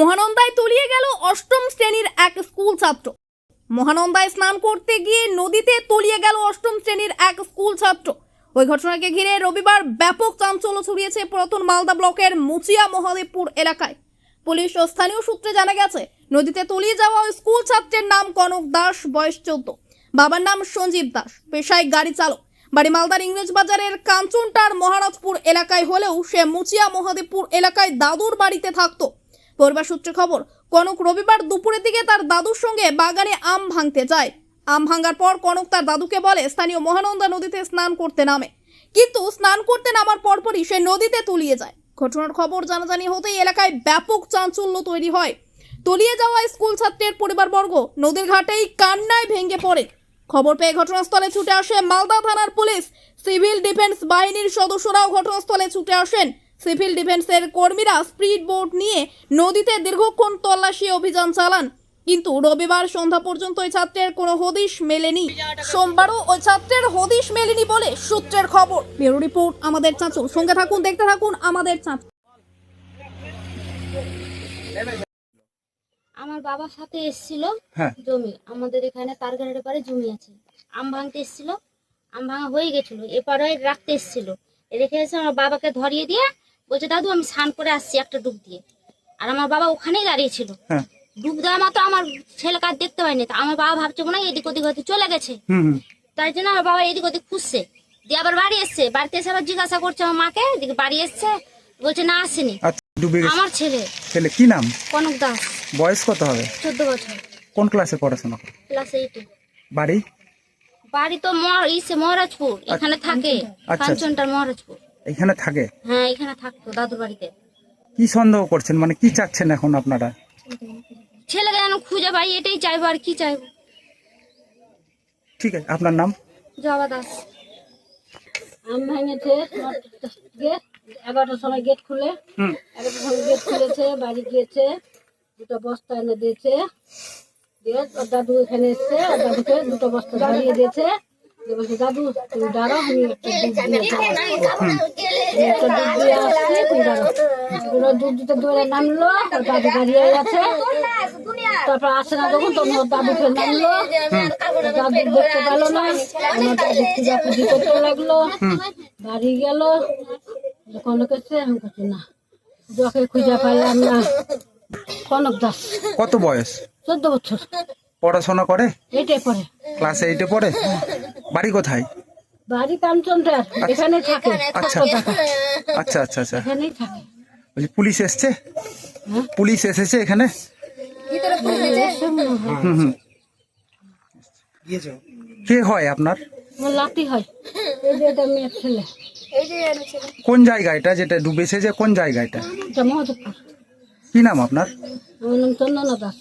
মহানন্দায় তলিয়ে গেল অষ্টম শ্রেণীর এক স্কুল ছাত্র। মহানন্দায় স্নান করতে গিয়ে নদীতে তলিয়ে গেল অষ্টম শ্রেণীর এক স্কুল ছাত্র। ওই ঘটনাকে ঘিরে রবিবার ব্যাপক চাঞ্চল্য ছড়িয়েছে পুরাতন মালদা ব্লকের মুচিয়া মহাদেবপুর এলাকায়। পুলিশ ও স্থানীয় সূত্রে জানা গেছে, নদীতে তলিয়ে যাওয়া ওই স্কুল ছাত্রের নাম কনক দাস, বয়স 14। বাবার নাম সঞ্জীব দাস, পেশায় গাড়ি চালক। বাড়ি মালদার ইংরেজ বাজারের কাঞ্চনটার মহারাজপুর এলাকায় হলেও সে মুচিয়া মহাদেবপুর এলাকায় দাদুর বাড়িতে থাকতো। পরিবার সূত্রে খবর, কনক রবিবার দুপুরের দিকে তার দাদুর সঙ্গে বাগানে আম ভাঙতে যায়। আম ভাঙার পর কনক তার দাদুকে বলে স্থানীয় মহানন্দা নদীতে স্নান করতে নামে, কিন্তু স্নান করতে নামার পরপরই সে নদীতে তলিয়ে যায়। ঘটনার খবর জানাজানি হতেই এলাকায় ব্যাপক চাঞ্চল্য তৈরি হয়। তলিয়ে যাওয়া স্কুল ছাত্রের পরিবারবর্গ নদীর ঘাটেই কান্নায় ভেঙে পড়ে। খবর পেয়ে ঘটনাস্থলে ছুটে আসে মালদা থানার পুলিশ, সিভিল ডিফেন্স বাহিনীর সদস্যরাও ঘটনাস্থলে ছুটে আসেন। সিভিল ডিফেন্সের কর্মীরা স্পিড বোট নিয়ে নদীতে দীর্ঘক্ষণ তল্লাশি অভিযান চালান, কিন্তু রবিবার সন্ধ্যা পর্যন্ত ওই ছাত্রের কোনো হদিশ মেলেনি। সোমবারও ওই ছাত্রের হদিশ মেলেনি বলে সূত্রের খবর। ব্যুরো রিপোর্ট আমাদের চাঁচল। সঙ্গে থাকুন, দেখতে থাকুন আমাদের চাঁচল। আমার বাবার সাথে এসেছিল জমি, আমাদের এখানে তারঘাটের পারে জমি আছে। আম ভাঙতে এসেছিল, আম ভাঙা হয়ে গেছিল, এপারে রাখতে এসেছিল। রেখে এসে আমার বাবাকে ধরিয়ে দিয়ে বলছে, দাদু আমি স্নান করে আসছি একটা ডুব দিয়ে। আর আমার বাবা ওখানেই দাঁড়িয়ে ছিল। ডুব দেওয়া মাত্র আমার ছেলেকে আর দেখতে পাইনি। আমার বাবা ভাবছে মনে হয় এদিক ওদিক হয়তো চলে গেছে, তাই জন্য আমার বাবা এদিক ওদিক খুঁজছে। দিয়ে আবার বাড়ি এসছে, বাড়িতে এসে আবার জিজ্ঞাসা করছে আমার মাকে, এদিকে বাড়ি এসছে, বলছে না আসেনি। আমার ছেলে কি নাম? কনক দাস। বয়স কত হবে? 14 বছর। কোন ক্লাসে পড়াশোনা করে? ক্লাস 8। বাড়ি? বাড়ি তো মহারাজপুর, এখানে থাকে। কাঞ্চনটার মহারাজপুর এখানে থাকে? হ্যাঁ, এখানে থাকতো দাদুর বাড়িতে। কি সন্দেহ করছেন, মানে কি চাচ্ছেন এখন আপনারা? ছেলেকে যেন খুঁজে পাই, এটাই চাইবো, আর কি চাইবো। ঠিক আছে, আপনার নাম? জবা দাস। আম ভাঙেছে, গেট 11টার সময় গেট খুলে, 11টার সময় গেট খুলেছে, বাড়ি গিয়েছে, দুটো বস্তা এনে দিয়েছে। দিয়ে ওর দাদু এখানে এসছে, ওর দাদুকে দুটো বস্তা ধরিয়ে দিয়েছে। বলছে, দাদু তুমি দাঁড়াও, আমি একটা দুধ দিয়ে আসছি, তুমি দাঁড়াও। দুধ দিতে দৌড়ে নামলো, ওর দাদু দাঁড়িয়ে গেছে। তারপর আসে না যখন, তখন ওর দাদুকে নামলো, দাদু দেখতে পেলো না। আমার দাদু খুঁজাখুঁজি করতে লাগলো, বাড়ি গেল। যখন লোকেছে আমি করছি না, যখন খুঁজে পাইলাম না। কনক দাস। কত বয়স? 14 বছর। পড়াশোনা করে? 8-এ পড়ে। ক্লাস 8-এ পড়ে। বাড়ি কোথায়? বাড়ি কাঞ্চনটার, এখানে থাকে। আচ্ছা আচ্ছা আচ্ছা আচ্ছা, এখানেই থাকে। বলছি পুলিশ এসছে? পুলিশ এসেছে এখানে? কে হয় আপনার? লাতি হয়। এই যে এটা মেয়ের ছেলে। কোন জায়গা এটা যেটা ডুবেছে, যে কোন জায়গা এটা? এটা মহাদেবপুর। কি নাম আপনার? আমার নাম চন্দনা দাস।